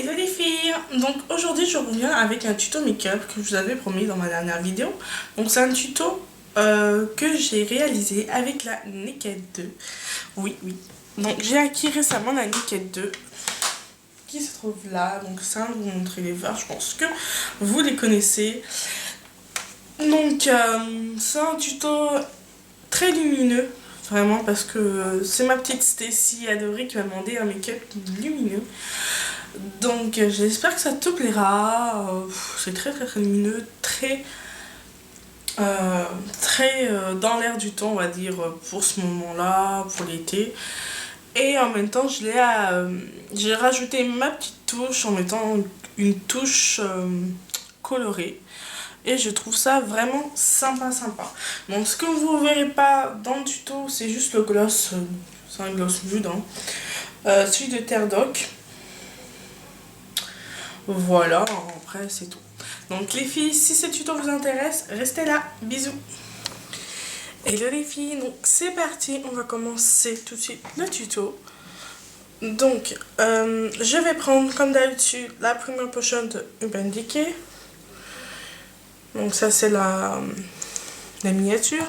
Hello les filles. Donc aujourd'hui je reviens avec un tuto make-up que je vous avais promis dans ma dernière vidéo. Donc c'est un tuto que j'ai réalisé avec la Naked 2. Oui. Donc j'ai acquis récemment la Naked 2 qui se trouve là. Donc ça, vous montrer les verres, je pense que vous les connaissez. Donc c'est un tuto très lumineux. Vraiment parce que c'est ma petite Stacy adorée qui m'a demandé un make-up lumineux. Donc j'espère que ça te plaira. C'est très lumineux, très dans l'air du temps, on va dire, pour ce moment-là, pour l'été. Et en même temps j'ai rajouté ma petite touche en mettant une touche colorée. Et je trouve ça vraiment sympa. Donc ce que vous verrez pas dans le tuto, c'est juste le gloss. C'est un gloss nude, hein. Celui de Terre Doc. Voilà, après c'est tout. Donc les filles, si ce tuto vous intéresse, restez là. Bisous. Hello les filles, donc c'est parti. On va commencer tout de suite le tuto. Donc je vais prendre comme d'habitude la première potion de Urban Decay. Donc ça c'est la miniature.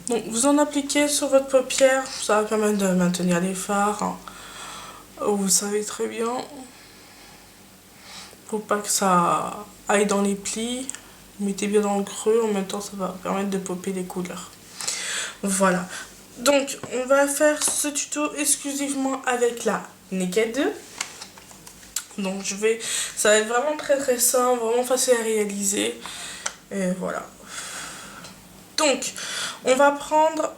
Donc vous en appliquez sur votre paupière. Ça va permettre de maintenir les fards, hein. Vous savez très bien. Faut pas que ça aille dans les plis. Mettez bien dans le creux. En même temps ça va permettre de popper les couleurs. Voilà. Donc on va faire ce tuto exclusivement avec la Naked 2. Donc ça va être vraiment très simple, vraiment facile à réaliser. Et voilà. Donc, on va prendre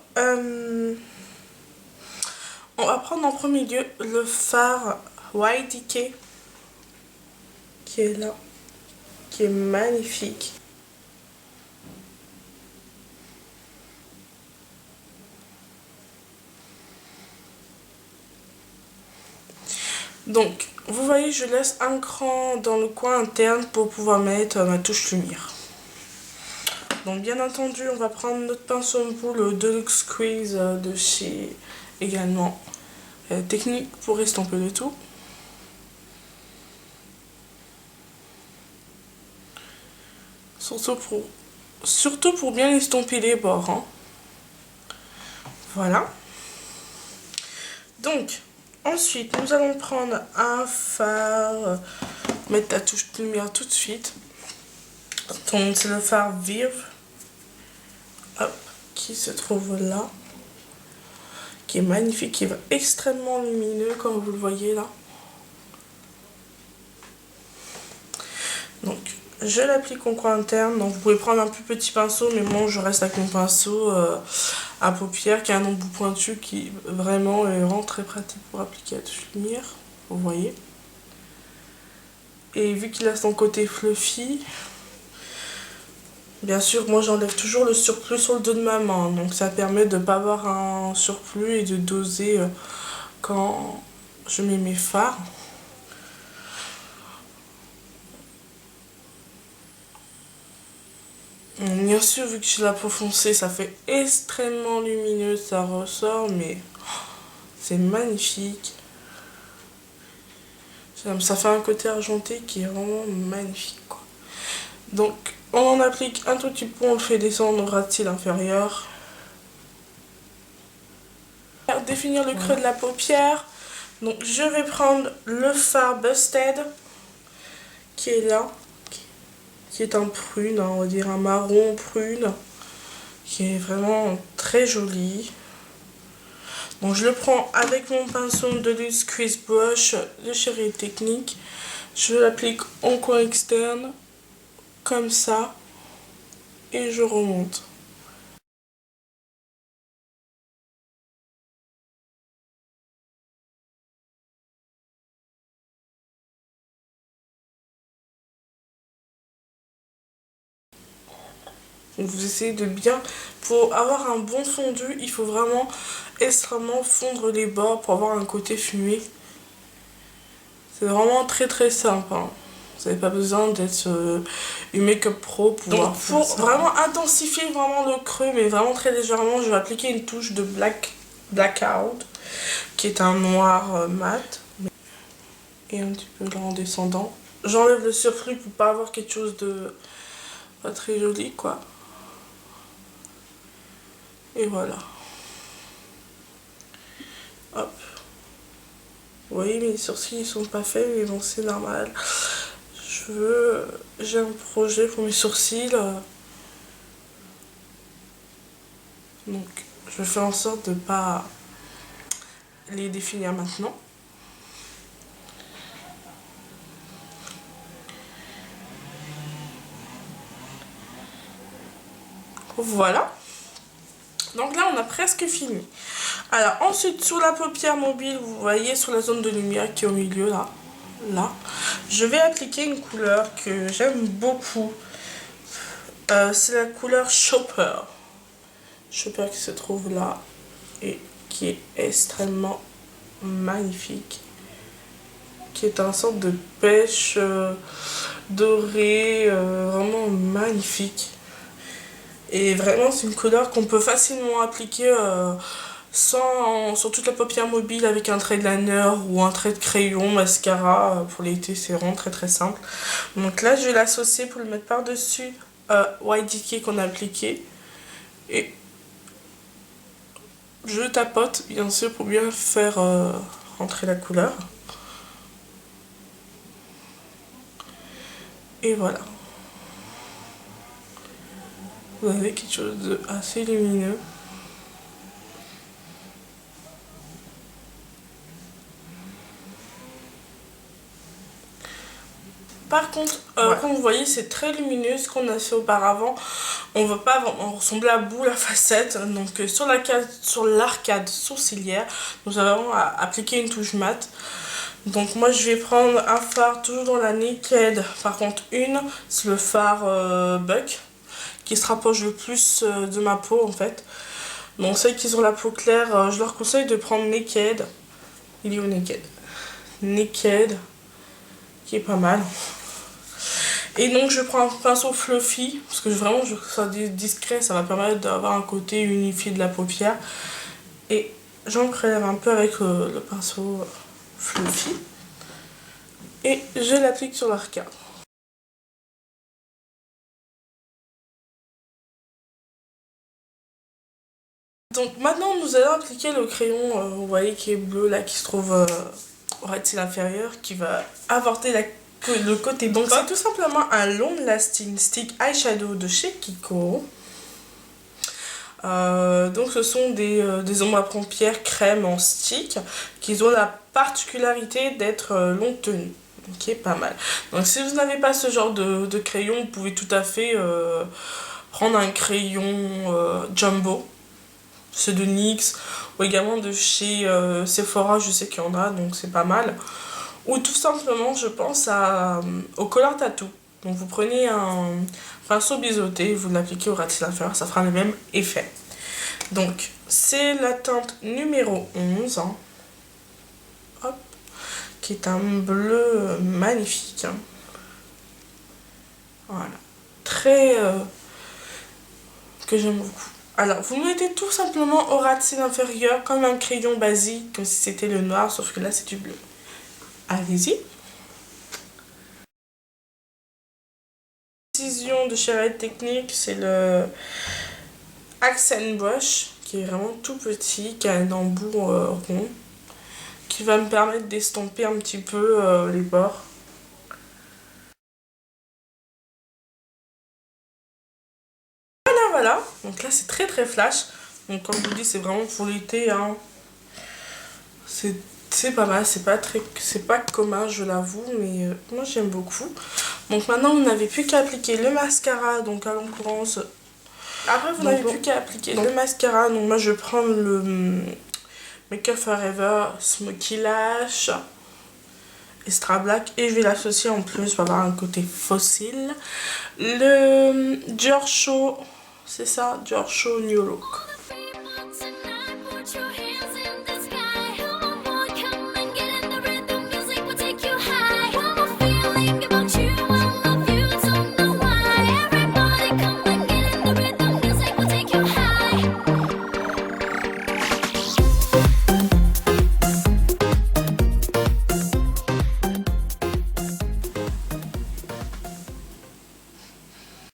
en premier lieu le fard White Decay qui est là, qui est magnifique. Donc, vous voyez, je laisse un cran dans le coin interne pour pouvoir mettre ma touche lumière. Donc bien entendu, on va prendre notre pinceau de boule, le Deluxe Squeeze de chez également Technique pour estomper le tout. Surtout pour bien estomper les bords, hein. Voilà. Donc ensuite, nous allons prendre un fard, mettre la touche de lumière tout de suite. Donc c'est le fard Vive. Hop, qui se trouve là, qui est magnifique, qui est extrêmement lumineux comme vous le voyez là. Donc je l'applique au coin interne. Donc vous pouvez prendre un plus petit pinceau, mais moi je reste avec mon pinceau à paupières qui a un embout pointu qui vraiment est vraiment très pratique pour appliquer la touche lumière, vous voyez. Et vu qu'il a son côté fluffy, bien sûr, moi j'enlève toujours le surplus sur le dos de ma main, donc ça permet de ne pas avoir un surplus et de doser quand je mets mes fards. Bien sûr, vu que j'ai la peau foncée, ça fait extrêmement lumineux, ça ressort, mais c'est magnifique. Ça fait un côté argenté qui est vraiment magnifique, quoi. Donc on en applique un tout petit peu, on le fait descendre au ras de cils inférieur. Pour définir le creux de la paupière, donc je vais prendre le fard Busted qui est là, qui est un prune, hein, on va dire un marron prune, qui est vraiment très joli. Donc je le prends avec mon pinceau de Deluxe Squeeze Brush de chez Technique. Je l'applique en coin externe, comme ça, et je remonte. Donc vous essayez de bien, pour avoir un bon fondu, il faut vraiment extrêmement fondre les bords pour avoir un côté fumé. C'est vraiment très simple, hein. Vous n'avez pas besoin d'être une make-up pro pour pouvoir faire ça. Vraiment intensifier vraiment le creux, mais vraiment très légèrement, je vais appliquer une touche de Blackout, qui est un noir mat. et un petit peu là en descendant. J'enlève le surplus pour pas avoir quelque chose de pas très joli quoi. Et voilà. Hop. Vous voyez mes sourcils ils sont pas faits mais bon c'est normal. J'ai un projet pour mes sourcils. Donc je fais en sorte de pas les définir maintenant. Voilà. Donc là, on a presque fini. Alors ensuite, sur la paupière mobile, vous voyez sur la zone de lumière qui est au milieu, là, je vais appliquer une couleur que j'aime beaucoup. C'est la couleur Shopper. Shopper qui se trouve là et qui est extrêmement magnifique. Qui est une sorte de pêche dorée, vraiment magnifique. Et vraiment c'est une couleur qu'on peut facilement appliquer sur toute la paupière mobile avec un trait de liner ou un trait de crayon, mascara. Pour l'été c'est vraiment très simple. Donc là je vais l'associer pour le mettre par dessus White Decay qu'on a appliqué. Et je tapote bien sûr pour bien faire rentrer la couleur. Et voilà. Vous avez quelque chose d'assez lumineux. Par contre, comme vous voyez, c'est très lumineux ce qu'on a fait auparavant. On ne veut pas ressembler à bout la facette. Donc sur l'arcade sourcilière, nous allons appliquer une touche mat. Donc moi je vais prendre un fard toujours dans la Naked. Par contre c'est le fard Buck qui se rapproche le plus de ma peau en fait. Donc celles qui ont la peau claire, je leur conseille de prendre Naked. Il est où Naked? Naked, qui est pas mal. Et donc je prends un pinceau fluffy, parce que vraiment je veux que ce soit discret, ça va permettre d'avoir un côté unifié de la paupière. Et j'en prélève un peu avec le pinceau fluffy. Et je l'applique sur l'arcade. Donc maintenant nous allons appliquer le crayon, vous voyez qui est bleu là, qui se trouve au ras de cils inférieur, qui va apporter le côté. Donc c'est tout simplement un long lasting stick eyeshadow de chez Kiko. Donc ce sont des ombres à paupières crème en stick qui ont la particularité d'être longue tenue, qui est pas mal. Donc si vous n'avez pas ce genre de crayon, vous pouvez tout à fait prendre un crayon jumbo. C'est de NYX ou également de chez Sephora, je sais qu'il y en a, donc c'est pas mal. Ou tout simplement, je pense au Color Tattoo. Donc vous prenez un pinceau biseauté, vous l'appliquez au ras de cils inférieur, ça fera le même effet. Donc c'est la teinte numéro 11, hein. Hop, qui est un bleu magnifique. Hein. Voilà, très que j'aime beaucoup. Alors, vous mettez tout simplement au ras de cils inférieur comme un crayon basique, comme si c'était le noir, sauf que là c'est du bleu. Allez-y. Décision de chez Red Technique, c'est le Accent Brush, qui est vraiment tout petit, qui a un embout rond, qui va me permettre d'estomper un petit peu les bords. Voilà, donc là c'est très flash. Donc comme je vous dis, c'est vraiment pour l'été, hein. C'est pas mal, c'est pas commun, je l'avoue, mais moi j'aime beaucoup. Donc maintenant vous n'avez plus qu'à appliquer le mascara, donc à l'occurrence. Après vous n'avez plus qu'à appliquer le mascara, donc moi je vais prendre le Make Up Forever Smoky Lash Extra Black et je vais l'associer en plus pour avoir un côté fossile. Le Dior Show, c'est ça, Dior Show New Look.